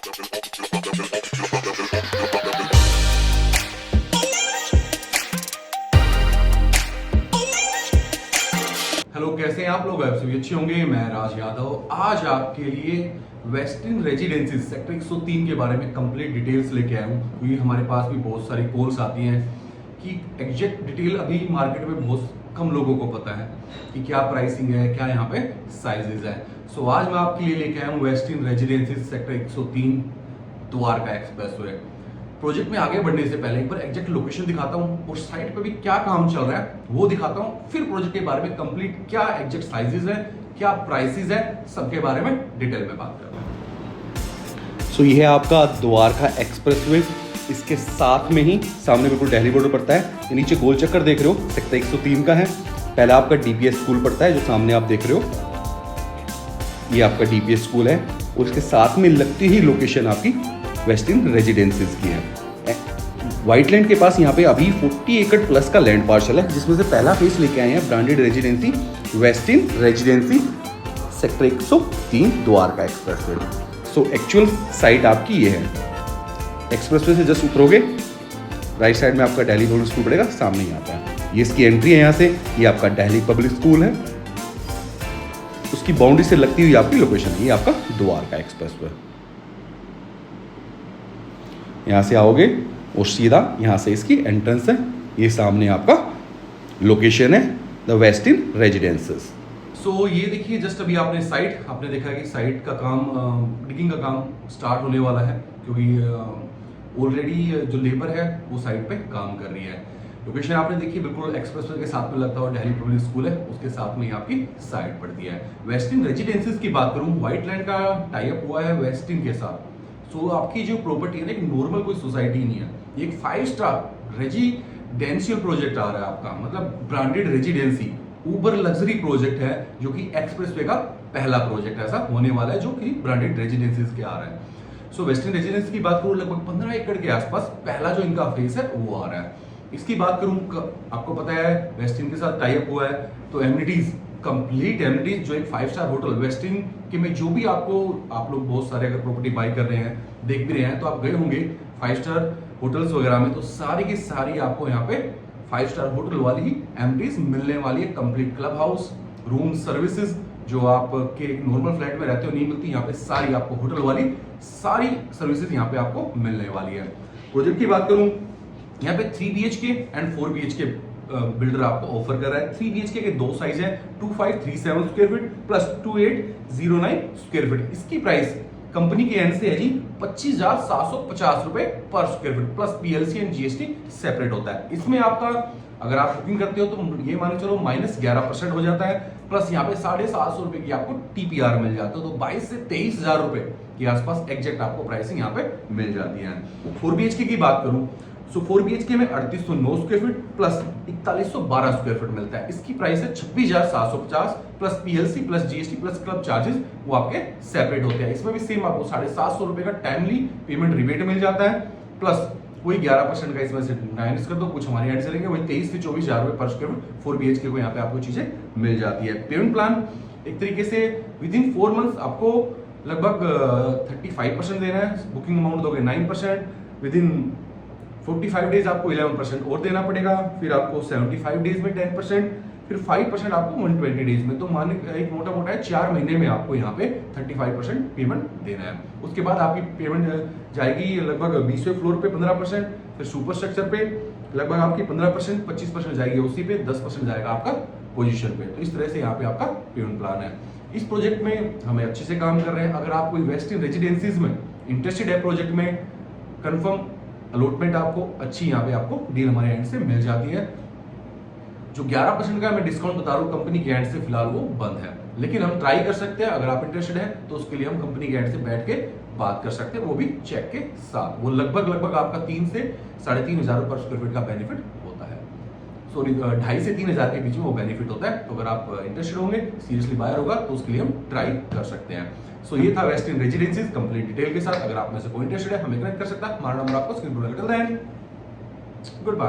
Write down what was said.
Hello, कैसे हैं आप लोग? आप सभी अच्छे होंगे। मैं राज यादव आज आपके लिए वेस्टर्न रेजिडेंसीज सेक्टर 103 के बारे में कंप्लीट डिटेल्स लेके आया हूँ, क्योंकि हमारे पास भी बहुत सारी कॉल्स आती हैं कि एग्जैक्ट डिटेल अभी मार्केट में बहुत कम लोगों को पता है कि क्या प्राइसिंग है, क्या यहाँ पे साइजेस है। सो आज मैं आपके लिए लेके आया हूँ western रेजिडेंसीज sector 103 Dwarka expressway. Project में आगे बढ़ने से पहले एक बार एग्जैक्ट लोकेशन दिखाता हूँ और साइट पे भी क्या काम चल रहा है वो दिखाता हूँ। फिर प्रोजेक्ट के बारे में कंप्लीट क्या एग्जैक्ट साइजेस है, क्या प्राइसेस है, सबके बारे में डिटेल में बात करते हैं। सो ये है आपका द्वारका एक्सप्रेसवे। इसके साथ में ही सामने बिल्कुल दिल्ली बॉर्डर पड़ता है। ये नीचे गोल चक्कर देख रहे हो, सेक्टर 103 का है। पहला आपका डीपीएस स्कूल पड़ता है जो सामने आप देख रहे हो, ये आपका डीपीएस स्कूल है। और इसके साथ में लगती ही लोकेशन आपकी वेस्टर्न रेजिडेंसीज की है। व्हाइट लैंड के पास यहाँ पे अभी 40 एकड़ प्लस का लैंड पार्सल है, जिसमें से पहला फेस लेके आए हैं branded residency western residency sector 103 Dwarka expressway. So actual site आपकी ये है। एक्सप्रेसवे से जस्ट उतरोगे, राइट साइड में आपका दिल्ली पब्लिक स्कूल पड़ेगा, सामने ही आता है। ये इसकी एंट्री है यहाँ से। ये आपका दिल्ली पब्लिक स्कूल है, उसकी बाउंड्री से लगती हुई आपकी लोकेशन है। ये आपका द्वारका एक्सप्रेसवे। यहाँ से आओगे और सीधा यहाँ से इसकी एंट्रेंस है। ये सामने आपका लोकेशन है द वेस्टर्न रेजिडेंसेस। सो ये देखिए, जस्ट अभी आपने देखा कि साइट का काम, डिगिंग का काम स्टार्ट होने वाला है, क्योंकि ऑलरेडी जो लेबर है वो साइट पे काम कर रही है। लोकेशन आपने देखी बिल्कुल एक्सप्रेसवे के साथ में लगता हुआ दिल्ली पब्लिक स्कूल है, उसके साथ में ही आपकी साइट पड़ती है। वेस्टर्न रेजिडेंसीज की बात करूं, व्हाइट लैंड का टाई अप हुआ है वेस्टर्न के साथ। सो आपकी जो प्रॉपर्टी है ना, एक नॉर्मल कोई सोसाइटी नहीं है, ये एक 5 स्टार रेजिडेंशियल प्रोजेक्ट आ रहा है आपका, मतलब branded residency Uber luxury project है, जो कि एक्सप्रेसवे का पहला प्रोजेक्ट ऐसा होने वाला है जो कि ब्रांडेड रेजिडेंसीज के आ रहा है। सो वेस्टर्न रेजिडेंसी की बात करूं, लगभग 15 एकड़ के आसपास पहला जो इनका फेस है वो आ रहा है। इसकी बात करूं, आपको पता है वेस्टर्न के साथ टाई अप हुआ है, तो एमिनिटीज, कंप्लीट एमिनिटीज, जो एक 5 स्टार होटल वेस्टर्न के में जो भी आप लोग बहुत सारे अगर प्रॉपर्टी बाई कर रहे हैं, देख भी रहे हैं, तो आप गए होंगे 5 स्टार होटल्स वगैरह में, तो सारी की सारी आपको यहाँ पे 5 स्टार होटल वाली ही एमिनिटीज मिलने वाली है। Complete club house, room services जो आपके नॉर्मल फ्लैट में रहते हो नहीं मिलती, यहाँ पे सारी आपको होटल वाली सारी सर्विसेज यहाँ पे आपको मिलने वाली है। प्रोजेक्ट की बात करूं, यहाँ पे 3 BHK एंड 4 BHK बिल्डर आपको ऑफर कर रहा है। 3 BHK के 2 साइज है, 2537 square feet plus 2809 square feet. इसकी प्राइस कंपनी के एंड से है जी 25,750 रुपए पर square feet plus PLC and GST separate होता है। इसमें आपका अगर आप बुकिंग करते हो तो ये मान चलो -11% हो जाता है, प्लस यहाँ पे 750 रुपए की आपको TPR मिल जाता है, तो 22 से 23,000 रुपए के आसपास एग्जैक्ट आपको प्राइसिंग यहाँ पे मिल जाती है। 4 BHK की बात करूं, सो 4 BHK में 3809 square feet plus 4112 square feet मिलता है। इसकी प्राइस है 26,750 plus PLC plus GST plus club charges वो आपके सेपरेट होते हैं। इसमें भी सेम आपको 750 रुपए का टाइमली पेमेंट रिबेट मिल जाता है, प्लस वही 11% का इसमें से माइनस कर दो, कुछ हमारे एंड से लेंगे, वही 23 से 24,000 रुपए पर स्क्वायर फीट 4 BHK को यहाँ पे आपको चीजें मिल जाती है। पेमेंट प्लान एक तरीके से विद इन 4 मंथ्स आपको लगभग 35% देना है, बुकिंग अमाउंट दोगे 9%, विद इन 45 डेज आपको 11% और देना पड़ेगा, फिर आपको 75 डेज में 10%, फिर 5% आपको 120 डेज में। तो मान एक मोटा मोटा है 4 महीने में आपको यहाँ पे 35% पेमेंट देना है। उसके बाद आपकी पेमेंट जाएगी लगभग 20वें फ्लोर पे 15%, फिर सुपर स्ट्रक्चर पे लगभग आपकी 15%, 25% जाएगी उसी पे, 10% जाएगा आपका पोजीशन पे। तो इस तरह से यहाँ पे आपका पेमेंट प्लान है। इस प्रोजेक्ट में हमें अच्छे से काम कर रहे हैं। अगर आप कोई वेस्टर्न रेजिडेंसीज में इंटरेस्टेड है प्रोजेक्ट में, कंफर्म अलॉटमेंट आपको अच्छी यहाँ पे आपको डील हमारे एंड से मिल जाती है। जो 11% का मैं डिस्काउंट बता रहा हूँ कंपनी के एंड से फिलहाल वो बंद है, लेकिन हम ट्राई कर सकते हैं। अगर आप इंटरेस्टेड हैं तो उसके लिए हम कंपनी के एंड से बैठ के बात कर सकते हैं, वो भी चेक के साथ। वो लगभग आपका 3 से 3,500 पर स्क्वायर फीट का बेनिफिट होता है। सॉरी 2,500 से 3,000 के बीच में वो बेनिफिट होता है। तो अगर आप इंटरेस्टेड होंगे, सीरियसली बायर होगा, तो उसके लिए हम ट्राई कर सकते हैं। सो ये था वेस्टर्न रेजिडेंसीज कंप्लीट डिटेल के साथ। अगर आप में से कोई इंटरेस्टेड है, हमें कनेक्ट कर सकता है। हमारा नंबर आपको स्क्रीन पर गुड बाय।